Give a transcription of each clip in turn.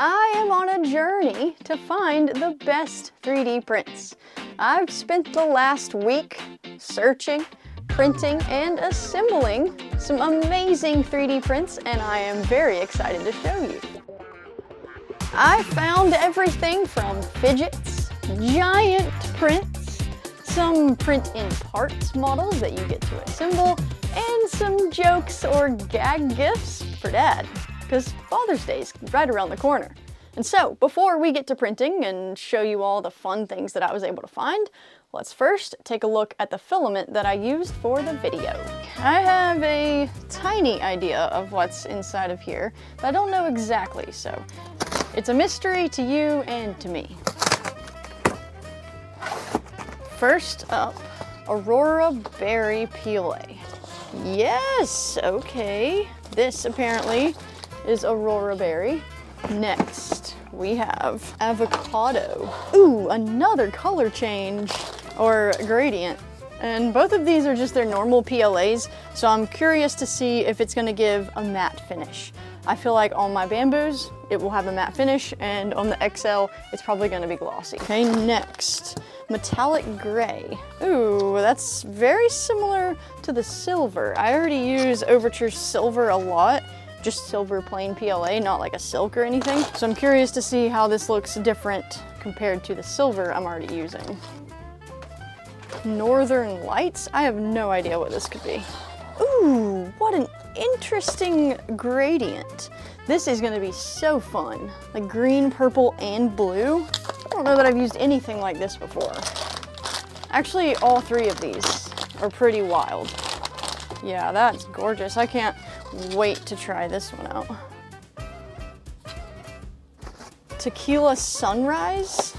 I am on a journey to find the best 3D prints. I've spent the last week searching, printing, and assembling some amazing 3D prints, and I am very excited to show you. I found everything from fidgets, giant prints, some print in parts models that you get to assemble, and some jokes or gag gifts for Dad, because Father's Day is right around the corner. And so, before we get to printing and show you all the fun things that I was able to find, let's first take a look at the filament that I used for the video. I have a tiny idea of what's inside of here, but I don't know exactly, so it's a mystery to you and to me. First up, Aurora Berry Pile. Yes, okay. This apparently is Aurora Berry. Next, we have Avocado. Ooh, another color change or gradient. And both of these are just their normal PLAs, so I'm curious to see if it's gonna give a matte finish. I feel like on my Bambus, it will have a matte finish, and on the XL, it's probably gonna be glossy. Okay, next, Metallic Gray. Ooh, that's very similar to the silver. I already use Overture silver a lot, just silver plain PLA, not like a silk or anything. So I'm curious to see how this looks different compared to the silver I'm already using. Northern Lights? I have no idea what this could be. Ooh, what an interesting gradient. This is gonna be so fun. Like green, purple, and blue. I don't know that I've used anything like this before. Actually, all three of these are pretty wild. Yeah, that's gorgeous. I can't wait to try this one out. Tequila Sunrise?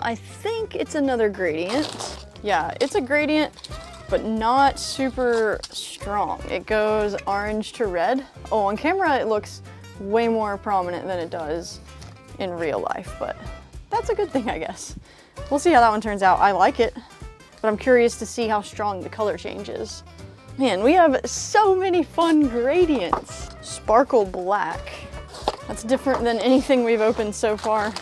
I think it's another gradient. Yeah, it's a gradient, but not super strong. It goes orange to red. Oh, on camera it looks way more prominent than it does in real life, but that's a good thing, I guess. We'll see how that one turns out. I like it, but I'm curious to see how strong the color change is. Man, we have so many fun gradients. Sparkle Black. That's different than anything we've opened so far.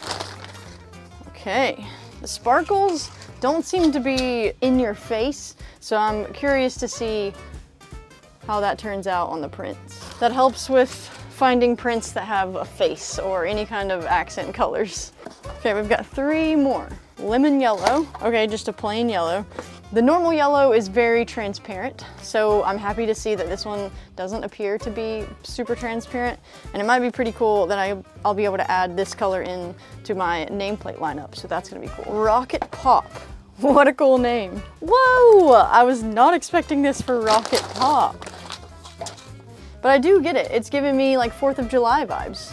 Okay, the sparkles don't seem to be in your face, so I'm curious to see how that turns out on the prints. That helps with finding prints that have a face or any kind of accent colors. Okay, we've got three more. Lemon Yellow. Okay, just a plain yellow. The normal yellow is very transparent, so I'm happy to see that this one doesn't appear to be super transparent, and it might be pretty cool that I'll be able to add this color in to my nameplate lineup, so that's gonna be cool. Rocket Pop. What a cool name. Whoa! I was not expecting this for Rocket Pop. But I do get it. It's giving me like 4th of July vibes.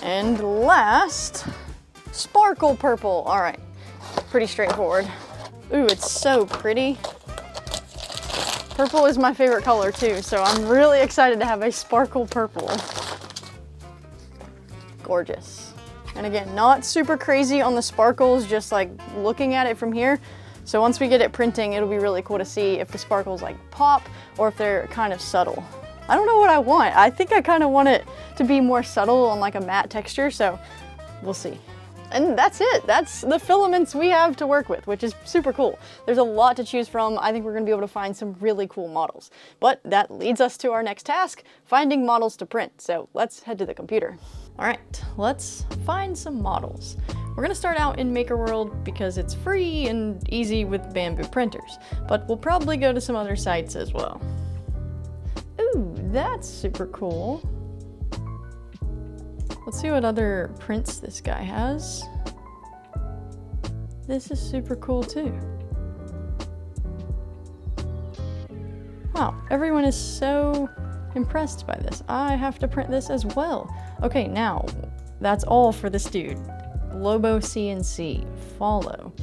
And last, Sparkle Purple. All right, pretty straightforward. Ooh, it's so pretty. Purple is my favorite color too, so I'm really excited to have a Sparkle Purple. Gorgeous. And again, not super crazy on the sparkles, just like looking at it from here. So once we get it printing, it'll be really cool to see if the sparkles like pop or if they're kind of subtle. I don't know what I want. I think I kind of want it to be more subtle on like a matte texture, so we'll see. And that's it. That's the filaments we have to work with, which is super cool. There's a lot to choose from. I think we're gonna be able to find some really cool models. But that leads us to our next task, finding models to print. So let's head to the computer. All right, let's find some models. We're gonna start out in Maker World because it's free and easy with Bambu printers, but we'll probably go to some other sites as well. Ooh, that's super cool. Let's see what other prints this guy has. This is super cool too. Wow, everyone is so impressed by this. I have to print this as well. Okay, now, that's all for this dude. Lobo CNC, follow.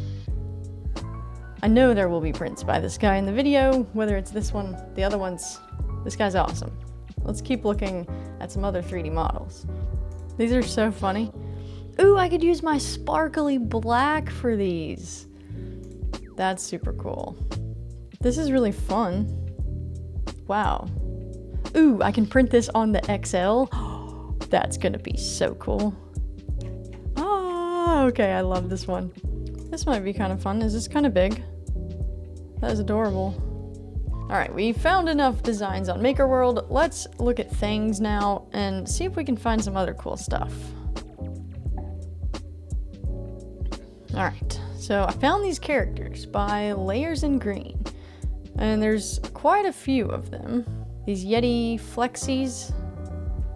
I know there will be prints by this guy in the video, whether it's this one, the other ones. This guy's awesome. Let's keep looking at some other 3D models. These are so funny. Ooh, I could use my sparkly black for these. That's super cool. This is really fun. Wow. Ooh, I can print this on the XL. That's gonna be so cool. Oh, okay, I love this one. This might be kind of fun. Is this kind of big? That is adorable. All right, we found enough designs on Maker World. Let's look at things now and see if we can find some other cool stuff. All right, so I found these characters by Layers in Green, and there's quite a few of them. These Yeti Flexies,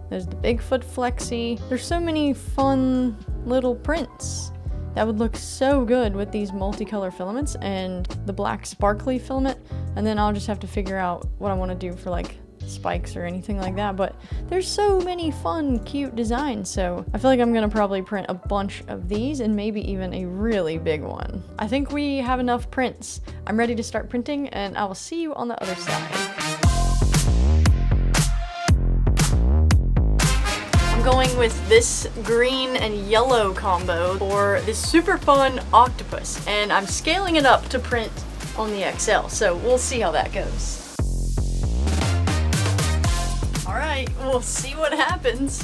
there's the Bigfoot Flexi. There's so many fun little prints that would look so good with these multicolor filaments and the black sparkly filament. And then I'll just have to figure out what I want to do for like spikes or anything like that. But there's so many fun, cute designs. So I feel like I'm gonna probably print a bunch of these and maybe even a really big one. I think we have enough prints. I'm ready to start printing and I will see you on the other side. I'm going with this green and yellow combo for this super fun octopus, and I'm scaling it up to print on the XL, so we'll see how that goes. All right, we'll see what happens.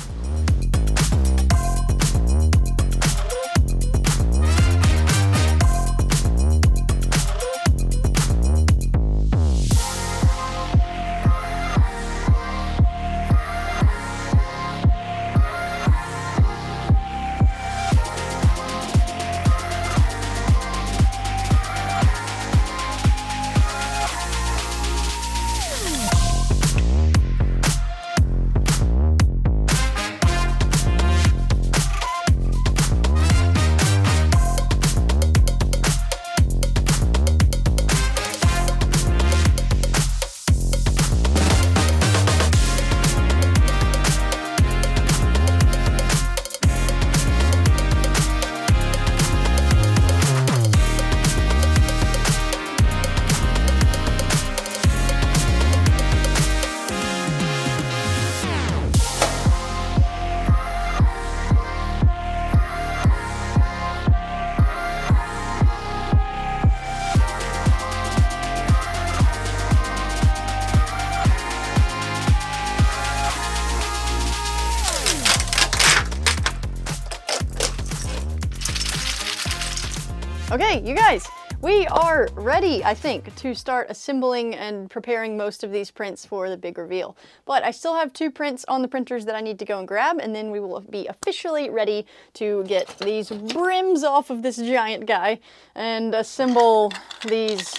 Okay, you guys, we are ready, I think, to start assembling and preparing most of these prints for the big reveal. But I still have 2 prints on the printers that I need to go and grab, and then we will be officially ready to get these brims off of this giant guy and assemble these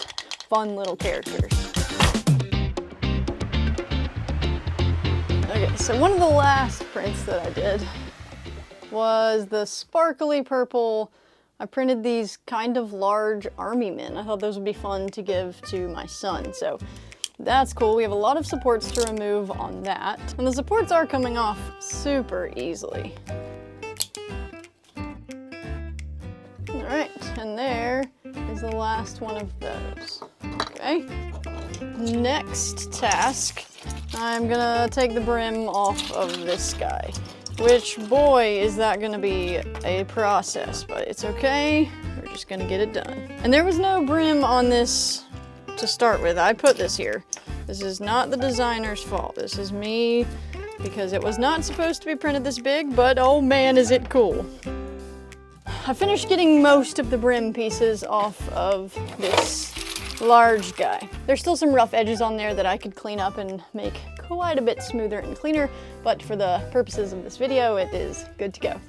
fun little characters. Okay, so one of the last prints that I did was the sparkly purple. I printed these kind of large army men. I thought those would be fun to give to my son, so that's cool. We have a lot of supports to remove on that, and the supports are coming off super easily. All right, and there is the last one of those. Okay, next task, I'm gonna take the brim off of this guy. Which, boy, is that gonna be a process, but it's okay. We're just gonna get it done. And there was no brim on this to start with. I put this here. This is not the designer's fault. This is me, because it was not supposed to be printed this big, but oh man, is it cool. I finished getting most of the brim pieces off of this large guy. There's still some rough edges on there that I could clean up and make quite a bit smoother and cleaner, but for the purposes of this video, it is good to go.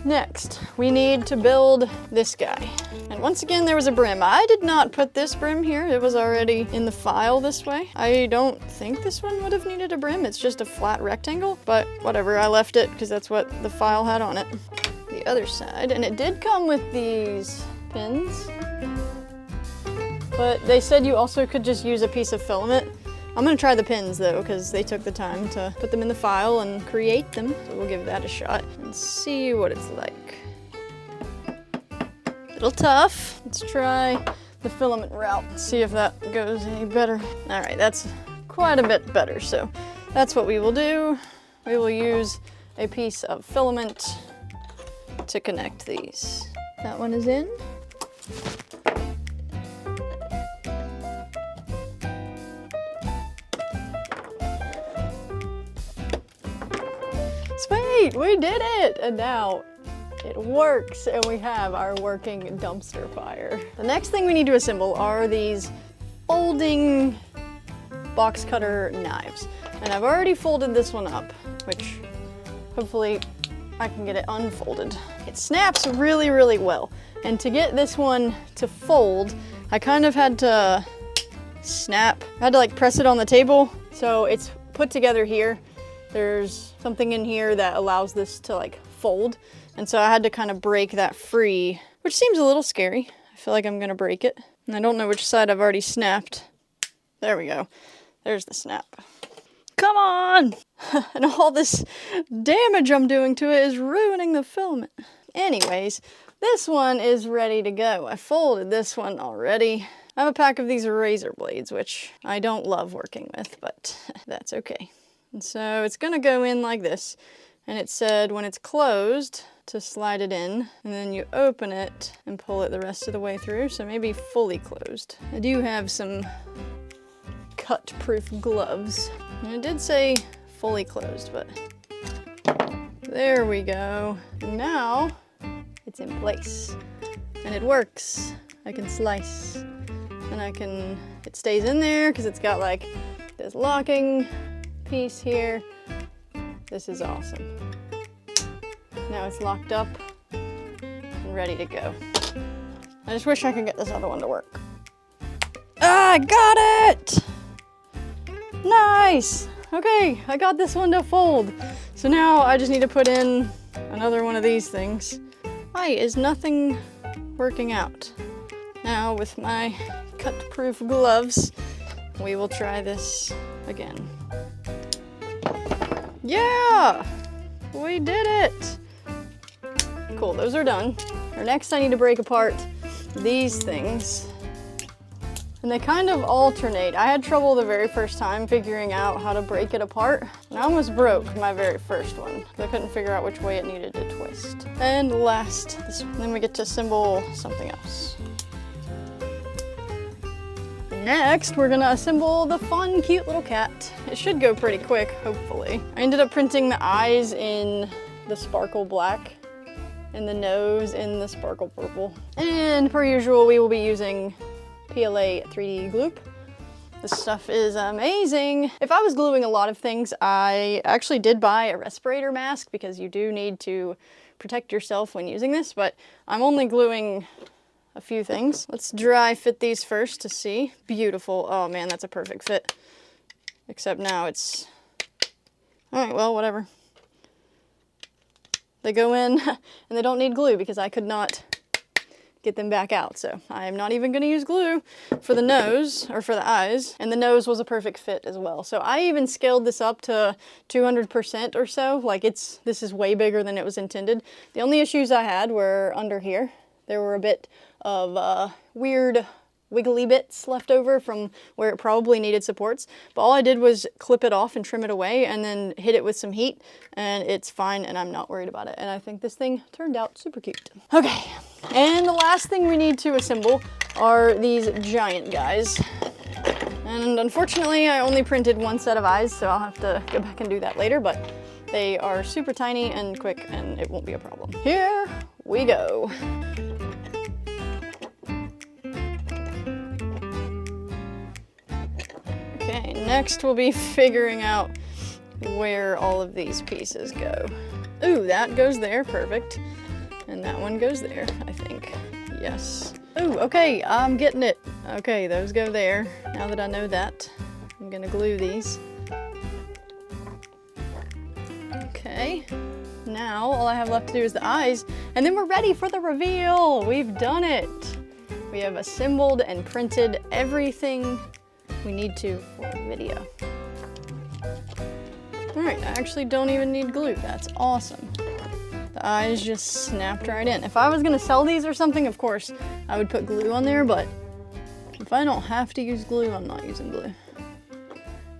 Next, we need to build this guy. And once again, there was a brim. I did not put this brim here. It was already in the file this way. I don't think this one would have needed a brim. It's just a flat rectangle, but whatever, I left it because that's what the file had on it. The other side, and it did come with these pins, but they said you also could just use a piece of filament. I'm gonna try the pins though, because they took the time to put them in the file and create them. So we'll give that a shot and see what it's like. A little tough. Let's try the filament route. See if that goes any better. All right, that's quite a bit better. So that's what we will do. We will use a piece of filament to connect these. That one is in. Sweet! Sweet, we did it! And now it works, and we have our working dumpster fire. The next thing we need to assemble are these folding box cutter knives. And I've already folded this one up, which hopefully I can get it unfolded. It snaps really, really well. And to get this one to fold, I kind of had to snap. I had to like press it on the table. So it's put together here. There's something in here that allows this to like fold. And so I had to kind of break that free, which seems a little scary. I feel like I'm gonna break it. And I don't know which side I've already snapped. There we go. There's the snap. Come on! And all this damage I'm doing to it is ruining the filament. Anyways, this one is ready to go. I folded this one already. I have a pack of these razor blades, which I don't love working with, but that's okay. And so it's gonna go in like this. And it said when it's closed to slide it in, and then you open it and pull it the rest of the way through, so maybe fully closed. I do have some cut-proof gloves. And it did say fully closed, but there we go. And now it's in place and it works. I can slice and it stays in there because it's got like this locking piece here. This is awesome. Now it's locked up and ready to go. I just wish I could get this other one to work. Ah, I got it! Nice! Okay, I got this one to fold. So now I just need to put in another one of these things. Why is nothing working out? Now with my cut-proof gloves, we will try this again. Yeah! We did it! Cool, those are done. Next I need to break apart these things. And they kind of alternate. I had trouble the very first time figuring out how to break it apart. And I almost broke my very first one because I couldn't figure out which way it needed to twist. And last, this one. Then we get to assemble something else. Next, we're gonna assemble the fun, cute little cat. It should go pretty quick, hopefully. I ended up printing the eyes in the sparkle black and the nose in the sparkle purple. And per usual, we will be using PLA 3D glue. This stuff is amazing. If I was gluing a lot of things, I actually did buy a respirator mask because you do need to protect yourself when using this, but I'm only gluing a few things. Let's dry fit these first to see. Beautiful. Oh man, that's a perfect fit. Except now it's... All right, well, whatever. They go in and they don't need glue because I could not get them back out. So I am not even gonna use glue for the nose or for the eyes. And the nose was a perfect fit as well. So I even scaled this up to 200% or so. Like this is way bigger than it was intended. The only issues I had were under here. There were a bit of weird wiggly bits left over from where it probably needed supports. But all I did was clip it off and trim it away and then hit it with some heat and it's fine and I'm not worried about it. And I think this thing turned out super cute. Okay, and the last thing we need to assemble are these giant guys. And unfortunately, I only printed one set of eyes, so I'll have to go back and do that later, but they are super tiny and quick and it won't be a problem. Here we go. Okay, next we'll be figuring out where all of these pieces go. Ooh, that goes there, perfect. And that one goes there, I think. Yes. Ooh, okay, I'm getting it. Okay, those go there. Now that I know that, I'm gonna glue these. Okay, now all I have left to do is the eyes, and then we're ready for the reveal. We've done it. We have assembled and printed everything we need to for the video. All right, I actually don't even need glue. That's awesome. The eyes just snapped right in. If I was gonna sell these or something, of course, I would put glue on there, but if I don't have to use glue, I'm not using glue.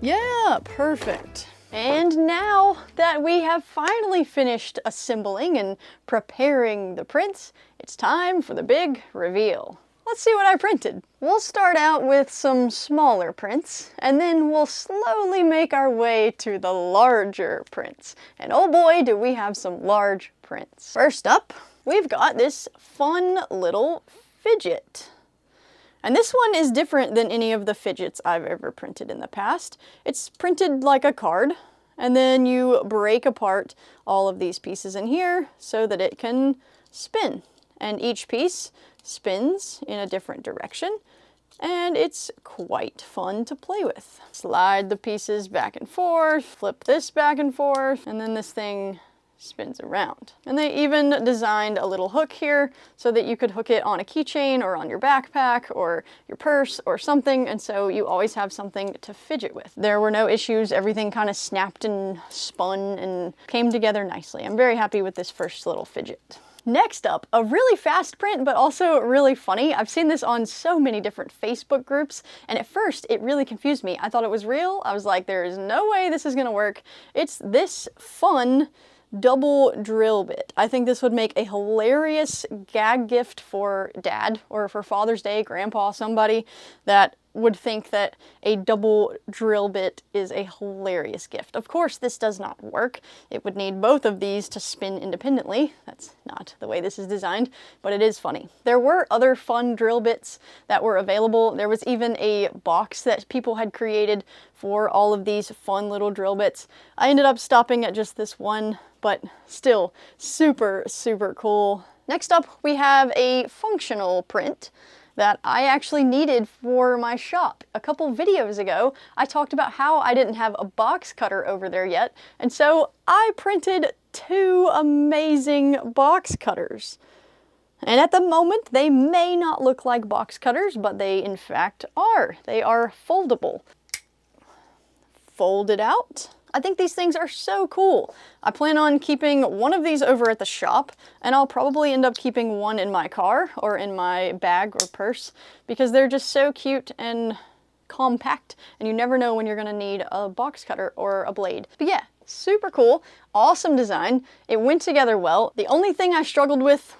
Yeah, perfect. And now that we have finally finished assembling and preparing the prints, it's time for the big reveal. let's see what I printed. We'll start out with some smaller prints, and then we'll slowly make our way to the larger prints. And oh boy, do we have some large prints. First up, we've got this fun little fidget. And this one is different than any of the fidgets I've ever printed in the past. It's printed like a card, and then you break apart all of these pieces in here so that it can spin. And each piece spins in a different direction, and it's quite fun to play with. Slide the pieces back and forth, flip this back and forth, and then this thing spins around. And they even designed a little hook here so that you could hook it on a keychain or on your backpack or your purse or something, and so you always have something to fidget with. There were no issues. Everything kind of snapped and spun and came together nicely. I'm very happy with this first little fidget. Next up, a really fast print, but also really funny. I've seen this on so many different Facebook groups, and at first it really confused me. I thought it was real. I was like, there is no way this is gonna work. It's this fun double drill bit. I think this would make a hilarious gag gift for dad or for Father's Day, grandpa, somebody that would think that a double drill bit is a hilarious gift. Of course, this does not work. It would need both of these to spin independently. That's not the way this is designed, but it is funny. There were other fun drill bits that were available. There was even a box that people had created for all of these fun little drill bits. I ended up stopping at just this one, but still super, super cool. Next up, we have a functional print that I actually needed for my shop. A couple videos ago, I talked about how I didn't have a box cutter over there yet, and so I printed 2 amazing box cutters. And at the moment, they may not look like box cutters, but they in fact are. They are foldable. Fold it out. I think these things are so cool. I plan on keeping one of these over at the shop, and I'll probably end up keeping one in my car or in my bag or purse because they're just so cute and compact, and you never know when you're gonna need a box cutter or a blade. But yeah, super cool, awesome design. It went together well. The only thing I struggled with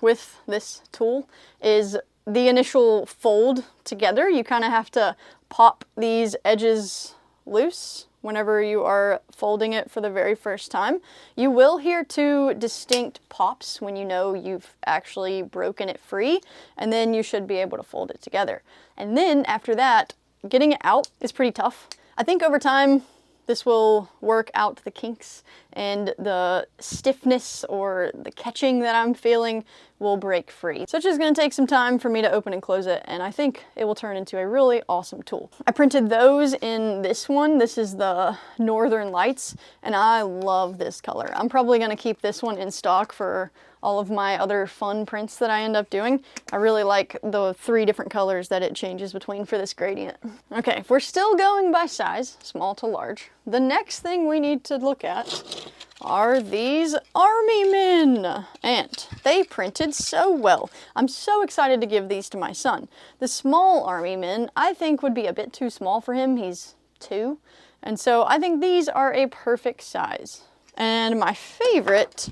this tool is the initial fold together. You kind of have to pop these edges loose whenever you are folding it for the very first time. You will hear 2 distinct pops when you know you've actually broken it free, and then you should be able to fold it together. And then after that, getting it out is pretty tough. I think over time, this will work out the kinks, and the stiffness or the catching that I'm feeling will break free. So it's just gonna take some time for me to open and close it, and I think it will turn into a really awesome tool. I printed those in this one. This is the Northern Lights, and I love this color. I'm probably gonna keep this one in stock for all of my other fun prints that I end up doing. I really like the 3 different colors that it changes between for this gradient. Okay, if we're still going by size, small to large, the next thing we need to look at are these army men, and they printed so well. I'm so excited to give these to my son. The small army men I think would be a bit too small for him. He's 2, and so I think these are a perfect size. And my favorite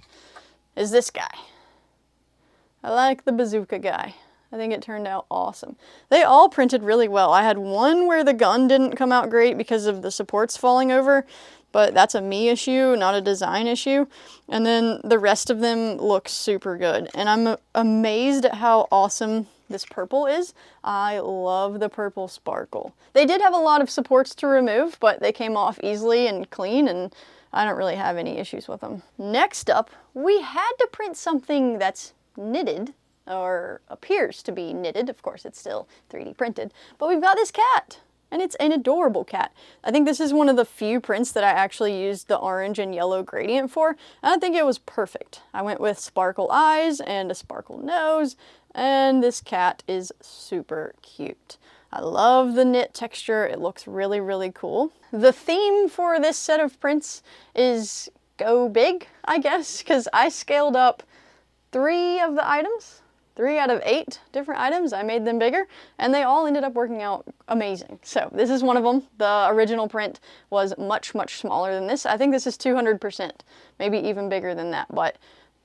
is this guy. I like the bazooka guy. I think it turned out awesome. They all printed really well. I had one where the gun didn't come out great because of the supports falling over, but that's a me issue, not a design issue. And then the rest of them look super good. And I'm amazed at how awesome this purple is. I love the purple sparkle. They did have a lot of supports to remove, but they came off easily and clean, and I don't really have any issues with them. Next up, we had to print something that's knitted, or appears to be knitted. Of course, it's still 3D printed, but we've got this cat, and it's an adorable cat. I think this is one of the few prints that I actually used the orange and yellow gradient for, and I think it was perfect. I went with sparkle eyes and a sparkle nose, and this cat is super cute. I love the knit texture. It looks really, really cool. The theme for this set of prints is go big, I guess, because I scaled up 3 of the items. 3 out of 8 different items. I made them bigger, and they all ended up working out amazing. So this is one of them. The original print was much, much smaller than this. I think this is 200%, maybe even bigger than that, but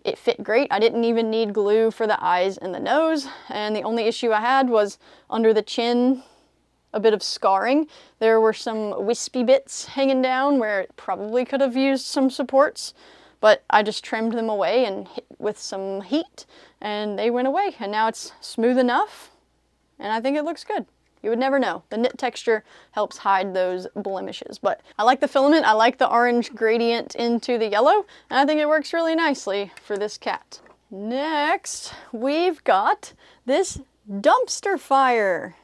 It fit great. I didn't even need glue for the eyes and the nose, and the only issue I had was under the chin, a bit of scarring. There were some wispy bits hanging down where it probably could have used some supports, but I just trimmed them away and hit with some heat, and they went away, and now it's smooth enough, and I think it looks good. You would never know. The knit texture helps hide those blemishes, but I like the filament. I like the orange gradient into the yellow, and I think it works really nicely for this cat. Next, we've got this dumpster fire.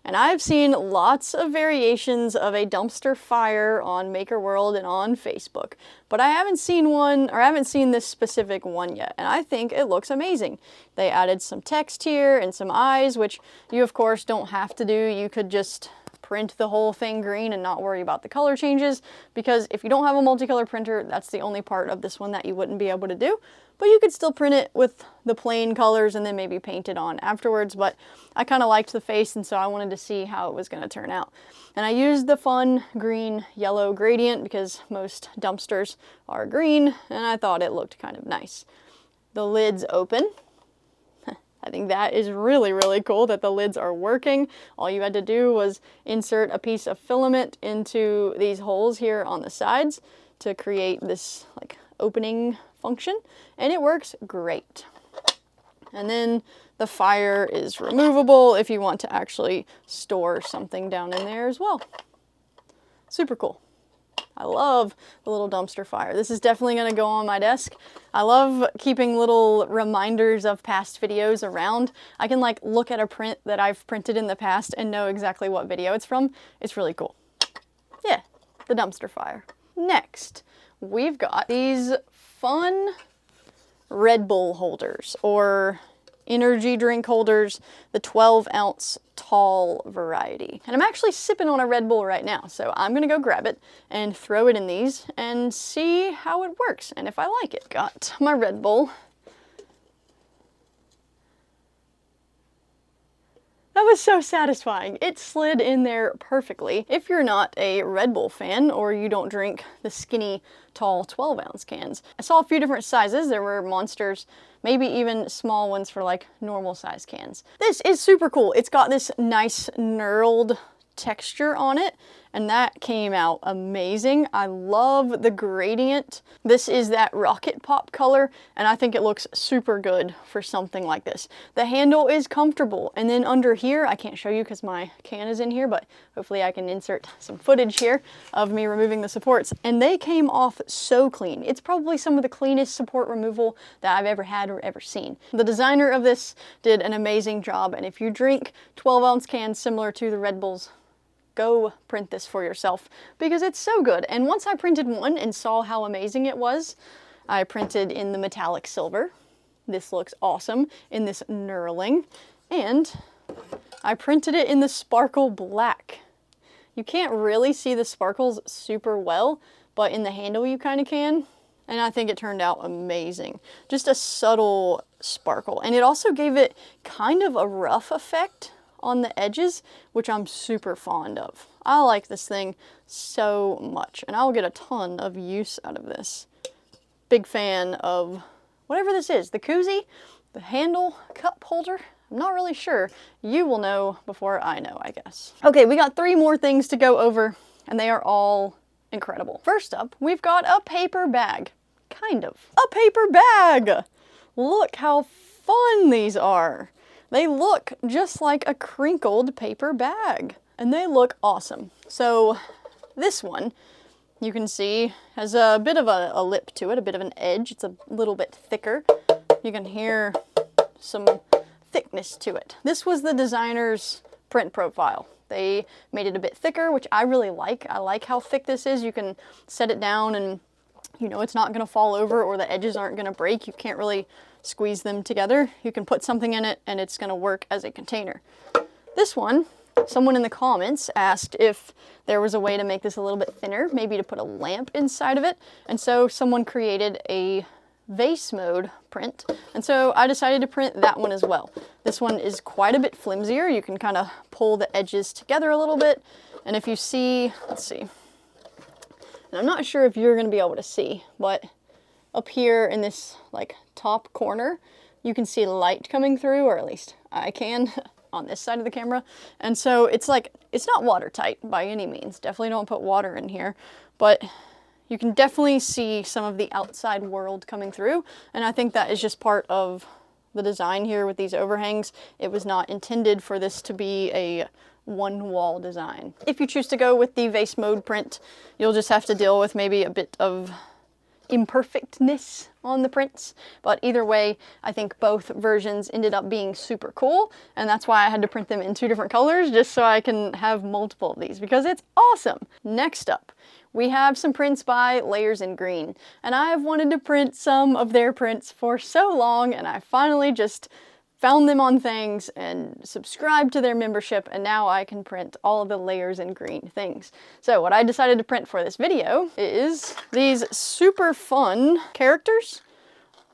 And I've seen lots of variations of a dumpster fire on Maker World and on Facebook, but I haven't seen one, or I haven't seen this specific one yet, and I think it looks amazing. They added some text here and some eyes, which you of course don't have to do. You could just print the whole thing green and not worry about the color changes, because if you don't have a multicolor printer, that's the only part of this one that you wouldn't be able to do. But you could still print it with the plain colors and then maybe paint it on afterwards. But I kind of liked the face, and so I wanted to see how it was going to turn out. And I used the fun green yellow gradient because most dumpsters are green, and I thought it looked kind of nice. The lids open. I think that is really, really cool that the lids are working. All you had to do was insert a piece of filament into these holes here on the sides to create this like opening function, and it works great. And then the fire is removable if you want to actually store something down in there as well. Super cool. I love the little dumpster fire. This is definitely going to go on my desk. I love keeping little reminders of past videos around. I can like look at a print that I've printed in the past and know exactly what video it's from. It's really cool. Yeah, the dumpster fire. Next, we've got these fun Red Bull holders, or energy drink holders, the 12-ounce tall variety. And I'm actually sipping on a Red Bull right now, so I'm gonna go grab it and throw it in these and see how it works and if I like it. Got my Red Bull. That was so satisfying. It slid in there perfectly. If you're not a Red Bull fan, or you don't drink the skinny, tall 12-ounce cans. I saw a few different sizes. There were monsters, maybe even small ones for like normal size cans. This is super cool. It's got this nice knurled texture on it, and that came out amazing. I love the gradient. This is that rocket pop color, and I think it looks super good for something like this. The handle is comfortable, and then under here, I can't show you because my can is in here, but hopefully I can insert some footage here of me removing the supports, and they came off so clean. It's probably some of the cleanest support removal that I've ever had or ever seen. The designer of this did an amazing job, and if you drink 12-ounce cans similar to the Red Bulls, go print this for yourself because it's so good. And once I printed one and saw how amazing it was, I printed in the metallic silver. This looks awesome in this knurling. And I printed it in the sparkle black. You can't really see the sparkles super well, but in the handle you kind of can. And I think it turned out amazing. Just a subtle sparkle. And it also gave it kind of a rough effect on the edges, which I'm super fond of. I like this thing so much, and I'll get a ton of use out of this. Big fan of whatever this is, the koozie, the handle, cup holder. I'm not really sure. You will know before I know, I guess. Okay, we got 3 more things to go over, and they are all incredible. First up, we've got a paper bag. Kind of. A paper bag! Look how fun these are. They look just like a crinkled paper bag, and they look awesome. So this one, you can see, has a bit of a lip to it, a bit of an edge. It's a little bit thicker. You can hear some thickness to it. This was the designer's print profile. They made it a bit thicker, which I really like. I like how thick this is. You can set it down and you know it's not going to fall over, or the edges aren't going to break. You can't really squeeze them together. You can put something in it and it's going to work as a container. This one, someone in the comments asked if there was a way to make this a little bit thinner, maybe to put a lamp inside of it. And so someone created a vase mode print. And so I decided to print that one as well. This one is quite a bit flimsier. You can kind of pull the edges together a little bit. And if you see, let's see, and I'm not sure if you're going to be able to see, but up here in this like top corner, you can see light coming through, or at least I can on this side of the camera. And so it's like, it's not watertight by any means. Definitely don't put water in here, but you can definitely see some of the outside world coming through. And I think that is just part of the design here with these overhangs. It was not intended for this to be a one wall design. If you choose to go with the vase mode print, you'll just have to deal with maybe a bit of imperfectness on the prints, but either way, I think both versions ended up being super cool, and that's why I had to print them in 2 different colors, just so I can have multiple of these, because it's awesome. Next up, we have some prints by Layers in Green, and I have wanted to print some of their prints for so long, and I finally just found them on things and subscribed to their membership, and now I can print all of the Layers in Green things. So what I decided to print for this video is these super fun characters.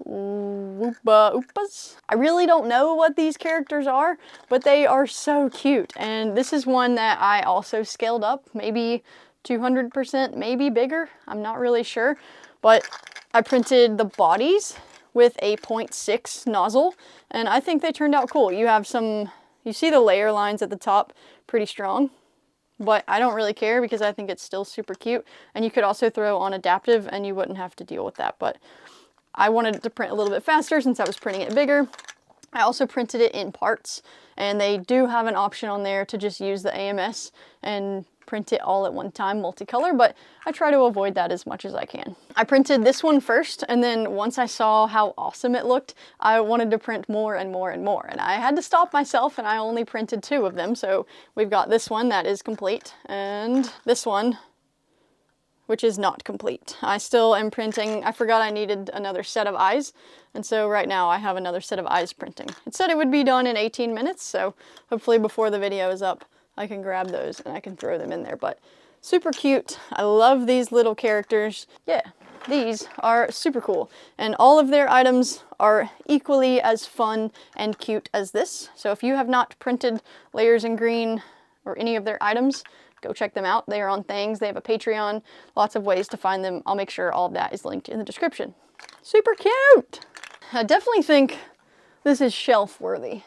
Oompa Oompas. I really don't know what these characters are, but they are so cute. And this is one that I also scaled up, maybe 200%, maybe bigger. I'm not really sure, but I printed the bodies with a 0.6 nozzle, and I think they turned out cool. You have some, you see the layer lines at the top, pretty strong, but I don't really care because I think it's still super cute. And you could also throw on adaptive and you wouldn't have to deal with that, but I wanted it to print a little bit faster since I was printing it bigger. I also printed it in parts, and they do have an option on there to just use the AMS and print it all at one time, multicolor, but I try to avoid that as much as I can. I printed this one first, and then once I saw how awesome it looked, I wanted to print more and more and more, and I had to stop myself, and I only printed 2 of them. So we've got this one that is complete, and this one, which is not complete. I still am printing. I forgot I needed another set of eyes, and so right now I have another set of eyes printing. It said it would be done in 18 minutes, so hopefully before the video is up, I can grab those and I can throw them in there. But super cute. I love these little characters. Yeah, these are super cool. And all of their items are equally as fun and cute as this. So if you have not printed Layers in Green or any of their items, go check them out. They are on Things. They have a Patreon. Lots of ways to find them. I'll make sure all of that is linked in the description. Super cute! I definitely think this is shelf worthy.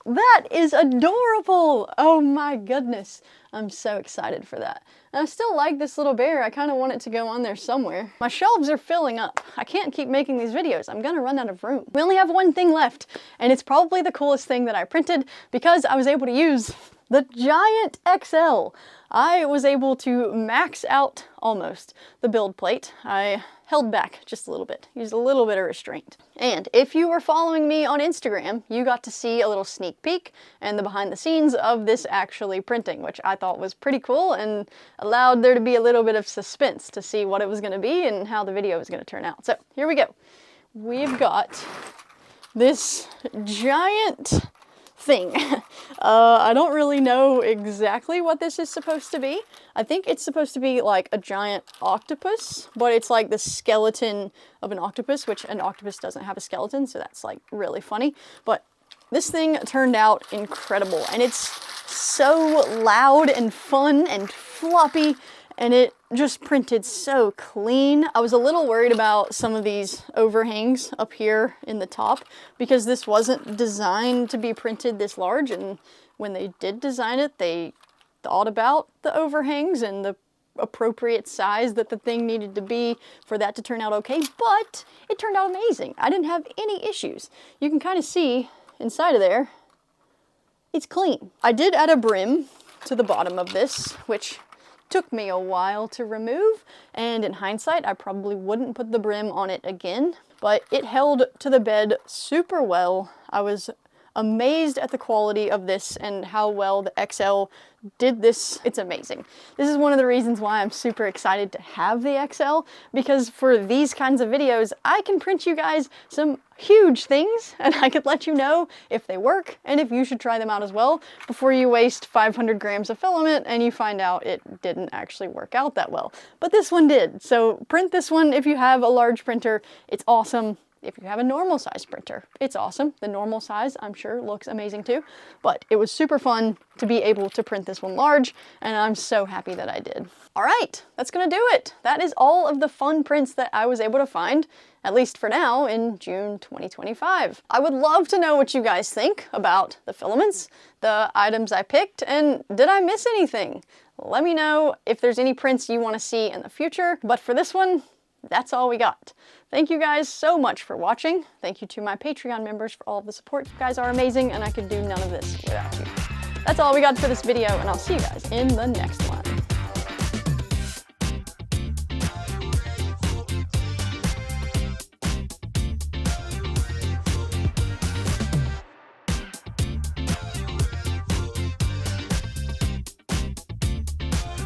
That is adorable! Oh my goodness. I'm so excited for that. And I still like this little bear. I kind of want it to go on there somewhere. My shelves are filling up. I can't keep making these videos. I'm gonna run out of room. We only have one thing left, and it's probably the coolest thing that I printed because I was able to use the giant XL. I was able to max out almost the build plate. I held back just a little bit, used a little bit of restraint. And if you were following me on Instagram, you got to see a little sneak peek and the behind the scenes of this actually printing, which I thought was pretty cool and allowed there to be a little bit of suspense to see what it was going to be and how the video was going to turn out. So here we go. We've got this giant thing. I don't really know exactly what this is supposed to be. I think it's supposed to be like a giant octopus, but it's like the skeleton of an octopus, which an octopus doesn't have a skeleton, so that's like really funny. But this thing turned out incredible, and it's so loud and fun and floppy, and it just printed so clean. I was a little worried about some of these overhangs up here in the top because this wasn't designed to be printed this large, and when they did design it, they thought about the overhangs and the appropriate size that the thing needed to be for that to turn out okay, but it turned out amazing. I didn't have any issues. You can kind of see inside of there, it's clean. I did add a brim to the bottom of this, which took me a while to remove, and in hindsight I probably wouldn't put the brim on it again, but it held to the bed super well. I was amazed at the quality of this and how well the XL did this. It's amazing. This is one of the reasons why I'm super excited to have the XL, because for these kinds of videos I can print you guys some huge things and I could let you know if they work and if you should try them out as well before you waste 500 grams of filament and you find out it didn't actually work out that well. But this one did. So print this one if you have a large printer. It's awesome. if you have a normal size printer. It's awesome. The normal size, I'm sure, looks amazing too, but it was super fun to be able to print this one large, and I'm so happy that I did. All right, that's gonna do it. That is all of the fun prints that I was able to find, at least for now, in June 2025. I would love to know what you guys think about the filaments, the items I picked, and did I miss anything? Let me know if there's any prints you want to see in the future, but for this one, that's all we got. Thank you guys so much for watching. Thank you to my Patreon members for all of the support. You guys are amazing, and I could do none of this without you. That's all we got for this video, and I'll see you guys in the next one.